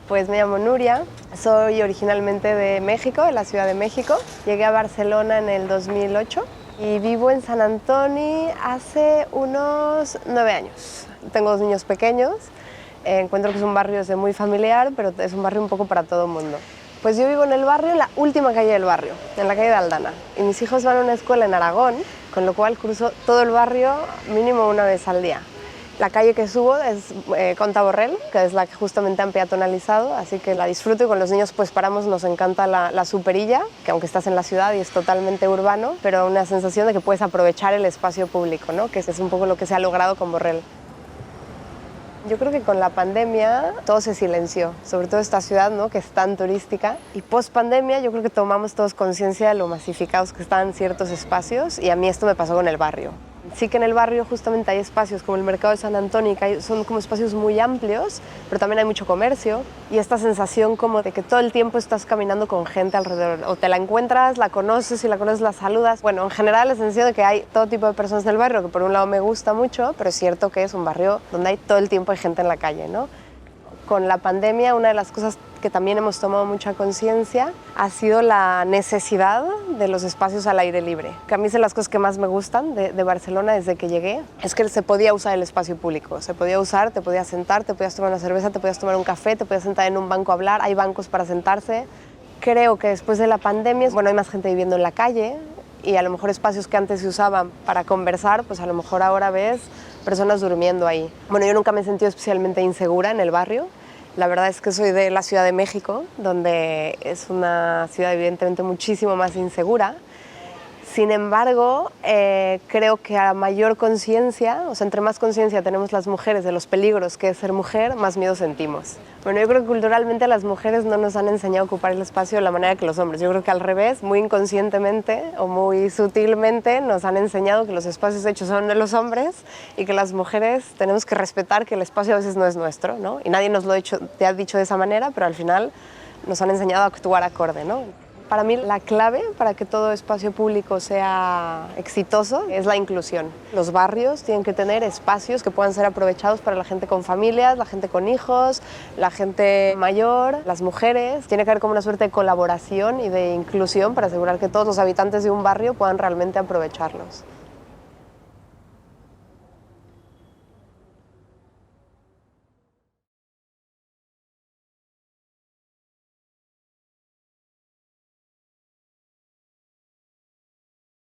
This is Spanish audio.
Pues me llamo Nuria, soy originalmente de México, de la Ciudad de México. Llegué a Barcelona en el 2008 y vivo en San Antoni hace unos 9 años. Tengo 2 niños pequeños, encuentro que es un barrio muy familiar, pero es un barrio un poco para todo el mundo. Pues yo vivo en el barrio, en la última calle del barrio, en la calle de Aldana. Y mis hijos van a una escuela en Aragón, con lo cual cruzo todo el barrio mínimo una vez al día. La calle que subo es Comte Borrell, que es la que justamente han peatonalizado, así que la disfruto y con los niños pues paramos, nos encanta la superilla, que aunque estás en la ciudad y es totalmente urbano, pero una sensación de que puedes aprovechar el espacio público, ¿no? Que es un poco lo que se ha logrado con Borrell. Yo creo que con la pandemia todo se silenció, sobre todo esta ciudad, ¿no?, que es tan turística. Y post pandemia yo creo que tomamos todos conciencia de lo masificados que están ciertos espacios, y a mí esto me pasó con el barrio. Sí que en el barrio justamente hay espacios como el mercado de San Antoni, que son como espacios muy amplios, pero también hay mucho comercio y esta sensación como de que todo el tiempo estás caminando con gente alrededor, o te la encuentras, la conoces, y la conoces la saludas. Bueno, en general la sensación de que hay todo tipo de personas en el barrio, que por un lado me gusta mucho, pero es cierto que es un barrio donde hay todo el tiempo hay gente en la calle, ¿no? Con la pandemia, una de las cosas que también hemos tomado mucha conciencia ha sido la necesidad de los espacios al aire libre. Que a mí es de las cosas que más me gustan de Barcelona desde que llegué, es que se podía usar el espacio público, se podía usar, te podías sentar, te podías tomar una cerveza, te podías tomar un café, te podías sentar en un banco a hablar, hay bancos para sentarse. Creo que después de la pandemia, bueno, hay más gente viviendo en la calle y a lo mejor espacios que antes se usaban para conversar, pues a lo mejor ahora ves personas durmiendo ahí. Bueno, yo nunca me he sentido especialmente insegura en el barrio. La verdad es que soy de la Ciudad de México, donde es una ciudad evidentemente muchísimo más insegura. Sin embargo, creo que a mayor conciencia, o sea, entre más conciencia tenemos las mujeres de los peligros que es ser mujer, más miedo sentimos. Bueno, yo creo que culturalmente las mujeres no nos han enseñado a ocupar el espacio de la manera que los hombres. Yo creo que al revés, muy inconscientemente o muy sutilmente nos han enseñado que los espacios hechos son de los hombres y que las mujeres tenemos que respetar que el espacio a veces no es nuestro, ¿no? Y nadie nos lo te ha dicho de esa manera, pero al final nos han enseñado a actuar acorde, ¿no? Para mí la clave para que todo espacio público sea exitoso es la inclusión. Los barrios tienen que tener espacios que puedan ser aprovechados para la gente con familias, la gente con hijos, la gente mayor, las mujeres. Tiene que haber como una suerte de colaboración y de inclusión para asegurar que todos los habitantes de un barrio puedan realmente aprovecharlos.